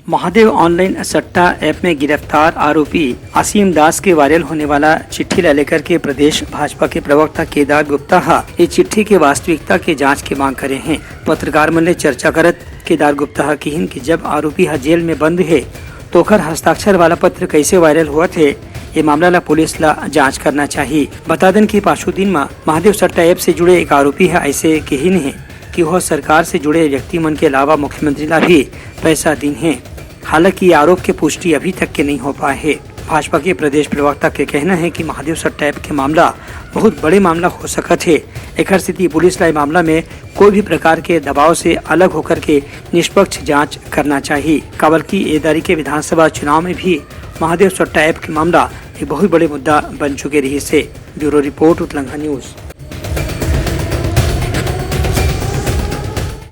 Mahadev online सट्टा app में गिरफ्तार आरोपी असीम दास के वायरल होने वाला चिट्ठी लेकर के प्रदेश भाजपा के प्रवक्ता केदार गुप्ता इस चिट्ठी की वास्तविकता की जांच की मांग करे हैं। पत्रकार मन ले चर्चा करत केदार गुप्ता कहिन कि जब आरोपी जेल में बंद है तो ओकर हस्ताक्षर वाला पत्र कैसे वायरल हुआ थे, ये मामला ला पुलिस ला जांच करना चाहिए। बता दें कि पाछू दिन में महादेव सट्टा ऐप से जुड़े एक आरोपी है ऐसे कहिन है कि वह सरकार से जुड़े व्यक्ति मन के अलावा मुख्यमंत्री ला भी पैसा दिन है। हालांकि आरोप की पुष्टि अभी तक के नहीं हो पाए है। भाजपा के प्रदेश प्रवक्ता के कहना है कि महादेव सट्टा ऐप के मामला बहुत बड़े मामला हो सकत है। एक स्थिति पुलिस ला मामला में कोई भी प्रकार के दबाव से अलग होकर के निष्पक्ष जांच करना चाहिए। काबल की एदारी के विधानसभा चुनाव में भी महादेव सट्टा ऐप के मामला एक बहुत बड़े मुद्दा बन चुके रही से। ब्यूरो रिपोर्ट उत्लंघा न्यूज।